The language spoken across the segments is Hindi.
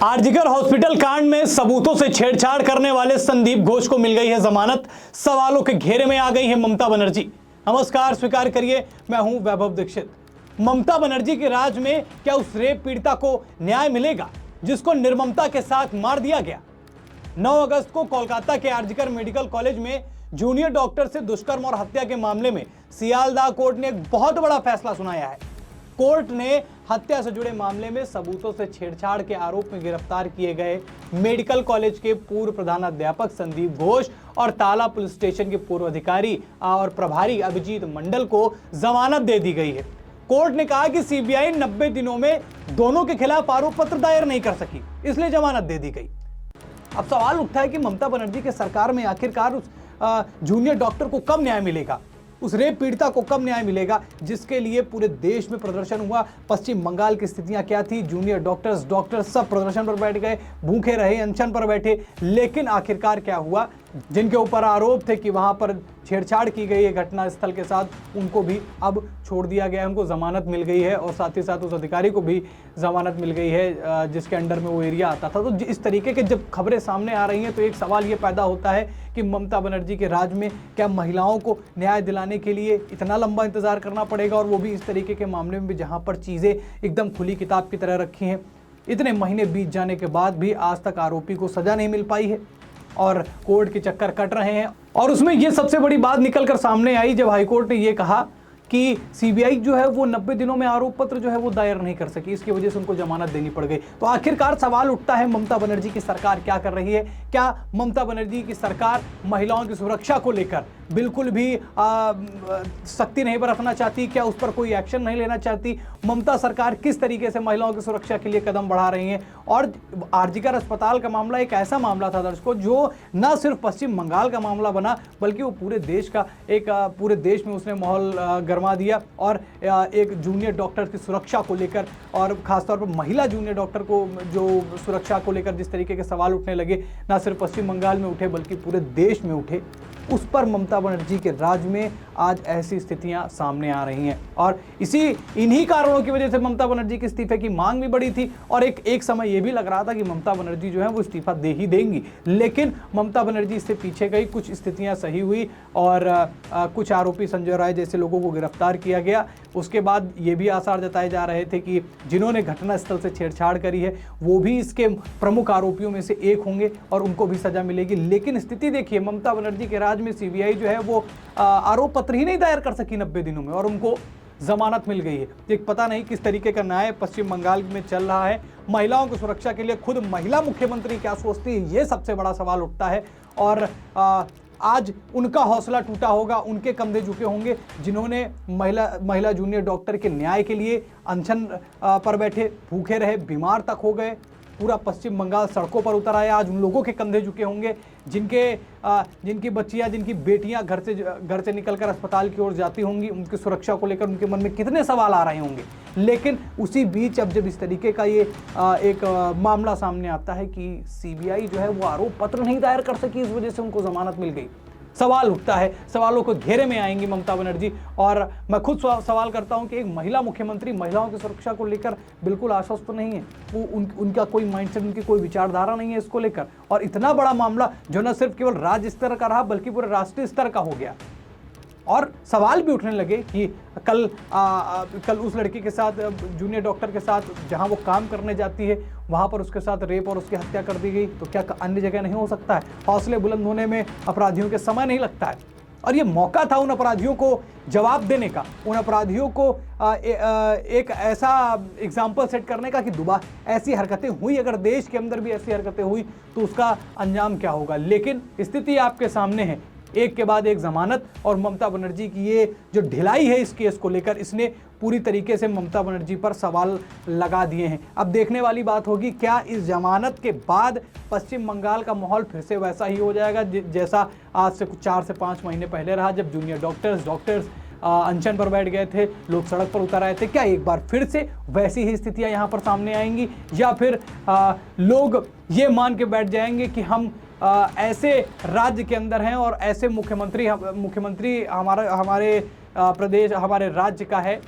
आरजीकर हॉस्पिटल कांड में सबूतों से छेड़छाड़ करने वाले संदीप घोष को मिल गई है जमानत। सवालों के घेरे में आ गई है ममता बनर्जी। नमस्कार, स्वीकार करिए, मैं हूं वैभव दीक्षित। ममता बनर्जी के राज में क्या उस रेप पीड़िता को न्याय मिलेगा जिसको निर्ममता के साथ मार दिया गया? 9 अगस्त को कोलकाता के आरजीकर मेडिकल कॉलेज में जूनियर डॉक्टर से दुष्कर्म और हत्या के मामले में सियालदाह कोर्ट ने एक बहुत बड़ा फैसला सुनाया है। कोर्ट ने हत्या से जुड़े मामले में सबूतों से छेड़छाड़ के आरोप में गिरफ्तार किए गए मेडिकल कॉलेज के पूर्व प्रधानाध्यापक संदीप घोष और ताला पुलिस स्टेशन के पूर्व अधिकारी और प्रभारी अभिजीत मंडल को जमानत दे दी गई है। कोर्ट ने कहा कि सीबीआई 90 दिनों में दोनों के खिलाफ आरोप पत्र दायर नहीं कर सकी, इसलिए जमानत दे दी गई। अब सवाल उठता है कि ममता बनर्जी के सरकार में आखिरकार उस जूनियर डॉक्टर को कब न्याय मिलेगा, उस रेप पीड़िता को कब न्याय मिलेगा जिसके लिए पूरे देश में प्रदर्शन हुआ। पश्चिम बंगाल की स्थितियां क्या थी? जूनियर डॉक्टर्स सब प्रदर्शन पर बैठ गए, भूखे रहे, अनशन पर बैठे, लेकिन आखिरकार क्या हुआ? जिनके ऊपर आरोप थे कि वहां पर छेड़छाड़ की गई है घटना स्थल के साथ, उनको भी अब छोड़ दिया गया है, उनको जमानत मिल गई है और साथ ही साथ उस अधिकारी को भी जमानत मिल गई है जिसके अंडर में वो एरिया आता था। तो इस तरीके के जब खबरें सामने आ रही हैं तो एक सवाल ये पैदा होता है कि ममता बनर्जी के राज में क्या महिलाओं को न्याय दिलाने के लिए इतना लंबा इंतजार करना पड़ेगा, और वो भी इस तरीके के मामले में भी जहाँ पर चीज़ें एकदम खुली किताब की तरह रखी हैं। इतने महीने बीत जाने के बाद भी आज तक आरोपी को सजा नहीं मिल पाई है और कोर्ट के चक्कर कट रहे हैं। और उसमें ये सबसे बड़ी बात निकल कर सामने आई जब हाईकोर्ट ने ये कहा कि सीबीआई जो है वो 90 दिनों में आरोप पत्र जो है वो दायर नहीं कर सकी, इसकी वजह से उनको जमानत देनी पड़ गई। तो आखिरकार सवाल उठता है, ममता बनर्जी की सरकार क्या कर रही है? क्या ममता बनर्जी की सरकार महिलाओं की सुरक्षा को लेकर बिल्कुल भी सख्ती नहीं बरतना चाहती? क्या उस पर कोई एक्शन नहीं लेना चाहती? ममता सरकार किस तरीके से महिलाओं की सुरक्षा के लिए कदम बढ़ा रही है? और आरजीकर अस्पताल का मामला एक ऐसा मामला था दर्शकों जो न सिर्फ पश्चिम बंगाल का मामला बना बल्कि वो पूरे देश का पूरे देश में उसने माहौल गरमा दिया। और एक जूनियर डॉक्टर की सुरक्षा को लेकर और खासतौर पर महिला जूनियर डॉक्टर को जो सुरक्षा को लेकर जिस तरीके के सवाल उठने लगे, ना सिर्फ पश्चिम बंगाल में उठे बल्कि पूरे देश में उठे, उस पर ममता बनर्जी के राज में आज ऐसी स्थितियां सामने आ रही हैं। और इन्हीं कारणों की वजह से ममता बनर्जी के इस्तीफे की मांग भी बड़ी थी और एक समय यह भी लग रहा था कि ममता बनर्जी जो है वो इस्तीफा दे ही देंगी, लेकिन ममता बनर्जी इससे पीछे गई, कुछ स्थितियां सही हुई और कुछ आरोपी संजय राय जैसे लोगों को गिरफ्तार किया गया। उसके बाद ये भी आसार जताए जा रहे थे कि जिन्होंने घटनास्थल से छेड़छाड़ करी है वो भी इसके प्रमुख आरोपियों में से एक होंगे और उनको भी सजा मिलेगी। लेकिन स्थिति देखिए, ममता बनर्जी के राज में सीबीआई जो है वो आरोप पत्र ही नहीं दायर कर सकी 90 दिनों में और उनको जमानत मिल गई है। एक पता नहीं किस तरीके का न्याय पश्चिम बंगाल में चल रहा है। महिलाओं की सुरक्षा के लिए खुद महिला मुख्यमंत्री क्या सोचती है, ये सबसे बड़ा सवाल उठता है। और आज उनका हौसला टूटा होगा, उनके कंधे झुके होंगे जिन्होंने महिला जूनियर डॉक्टर के न्याय के लिए अनशन पर बैठे, भूखे रहे, बीमार तक हो गए, पूरा पश्चिम बंगाल सड़कों पर उतर आया। आज उन लोगों के कंधे झुके होंगे जिनकी बच्चियां, जिनकी बेटियां घर से निकलकर अस्पताल की ओर जाती होंगी, उनकी सुरक्षा को लेकर उनके मन में कितने सवाल आ रहे होंगे। लेकिन उसी बीच अब जब इस तरीके का ये एक मामला सामने आता है कि सीबीआई जो है वो आरोप पत्र नहीं दायर कर सकी, इस वजह से उनको जमानत मिल गई, सवाल उठता है, सवालों को घेरे में आएंगी ममता बनर्जी। और मैं खुद सवाल करता हूं कि एक महिला मुख्यमंत्री महिलाओं की सुरक्षा को लेकर बिल्कुल आश्वस्त नहीं है, वो उनका कोई माइंडसेट, उनकी कोई विचारधारा नहीं है इसको लेकर। और इतना बड़ा मामला जो न सिर्फ केवल राज्य स्तर का रहा बल्कि पूरे राष्ट्रीय स्तर का हो गया। और सवाल भी उठने लगे कि कल उस लड़की के साथ, जूनियर डॉक्टर के साथ जहां वो काम करने जाती है, वहां पर उसके साथ रेप और उसकी हत्या कर दी गई, तो क्या अन्य जगह नहीं हो सकता है? हौसले बुलंद होने में अपराधियों के समय नहीं लगता है। और ये मौका था उन अपराधियों को जवाब देने का, उन अपराधियों को एक ऐसा एग्जाम्पल सेट करने का कि दोबारा ऐसी हरकतें हुई, अगर देश के अंदर भी ऐसी हरकतें हुई तो उसका अंजाम क्या होगा। लेकिन स्थिति आपके सामने है, एक के बाद एक जमानत, और ममता बनर्जी की ये जो ढिलाई है इस केस को लेकर, इसने पूरी तरीके से ममता बनर्जी पर सवाल लगा दिए हैं। अब देखने वाली बात होगी क्या इस जमानत के बाद पश्चिम बंगाल का माहौल फिर से वैसा ही हो जाएगा जैसा आज से 4 से 5 महीने पहले रहा, जब जूनियर डॉक्टर्स अनशन पर बैठ गए थे, लोग सड़क पर उतर आए थे। क्या एक बार फिर से वैसी ही स्थितियां यहाँ पर सामने आएंगी, या फिर लोग ये मान के बैठ जाएंगे कि हम ऐसे राज्य के अंदर हैं और ऐसे मुख्यमंत्री हमारे प्रदेश, हमारे राज्य का है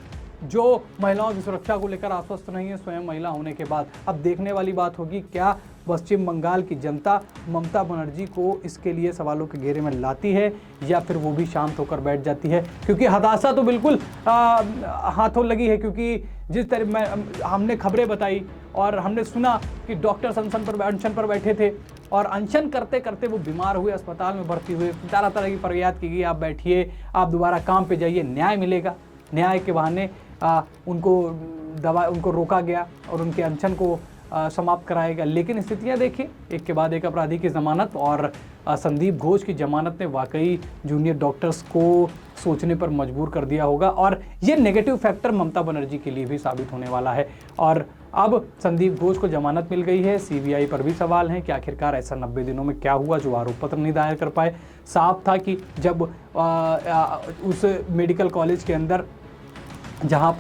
जो महिलाओं की सुरक्षा को लेकर आश्वस्त नहीं है स्वयं महिला होने के बाद। अब देखने वाली बात होगी क्या पश्चिम बंगाल की जनता ममता बनर्जी को इसके लिए सवालों के घेरे में लाती है या फिर वो भी शांत होकर बैठ जाती है, क्योंकि हताशा तो बिल्कुल हाथों लगी है। क्योंकि जिस तरह हमने खबरें बताई और हमने सुना कि डॉक्टर्स अनशन पर बैठे थे और अनशन करते करते वो बीमार हुए, अस्पताल में भर्ती हुए, तरह तरह की फरियाद की गई, आप बैठिए, आप दोबारा काम पे जाइए, न्याय मिलेगा। न्याय के बहाने उनको रोका गया और उनके अनशन को समाप्त कराया गया। लेकिन स्थितियां देखिए, एक के बाद एक अपराधी की जमानत और संदीप घोष की जमानत ने वाकई जूनियर डॉक्टर्स को सोचने पर मजबूर कर दिया होगा और ये नेगेटिव फैक्टर ममता बनर्जी के लिए भी साबित होने वाला है। और अब संदीप घोष को जमानत मिल गई है, सीबीआई पर भी सवाल हैं कि आखिरकार ऐसा 90 दिनों में क्या हुआ जो आरोप पत्र नहीं दायर कर पाए। साफ था कि जब उस मेडिकल कॉलेज के अंदर जहां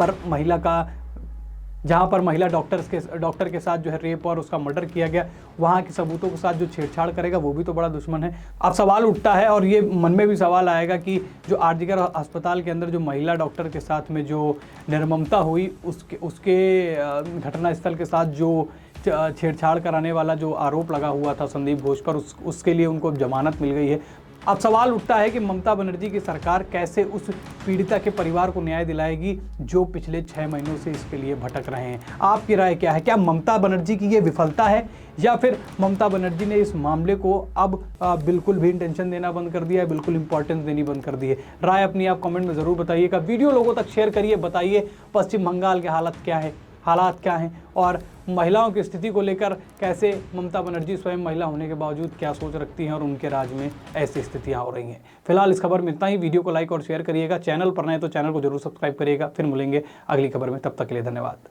पर महिला डॉक्टर के साथ जो है रेप और उसका मर्डर किया गया, वहाँ के सबूतों के साथ जो छेड़छाड़ करेगा वो भी तो बड़ा दुश्मन है। अब सवाल उठता है और ये मन में भी सवाल आएगा कि जो आरजीकर अस्पताल के अंदर जो महिला डॉक्टर के साथ में जो निर्ममता हुई, उसके घटनास्थल के साथ जो छेड़छाड़ कराने वाला जो आरोप लगा हुआ था संदीप घोष पर, उसके लिए उनको जमानत मिल गई है। अब सवाल उठता है कि ममता बनर्जी की सरकार कैसे उस पीड़िता के परिवार को न्याय दिलाएगी जो पिछले 6 महीनों से इसके लिए भटक रहे हैं। आपकी राय क्या है? क्या ममता बनर्जी की ये विफलता है या फिर ममता बनर्जी ने इस मामले को अब बिल्कुल भी टेंशन देना बंद कर दिया है, बिल्कुल इंपॉर्टेंस देनी बंद कर दी है? राय अपनी आप कमेंट में ज़रूर बताइएगा। वीडियो लोगों तक शेयर करिए, बताइए पश्चिम बंगाल के हालात क्या हैं और महिलाओं की स्थिति को लेकर कैसे ममता बनर्जी स्वयं महिला होने के बावजूद क्या सोच रखती हैं और उनके राज्य में ऐसी स्थितियां हो रही हैं। फिलहाल इस खबर में इतना ही। वीडियो को लाइक और शेयर करिएगा, चैनल पर नए तो चैनल को जरूर सब्सक्राइब करिएगा। फिर मिलेंगे अगली खबर में, तब तक के लिए धन्यवाद।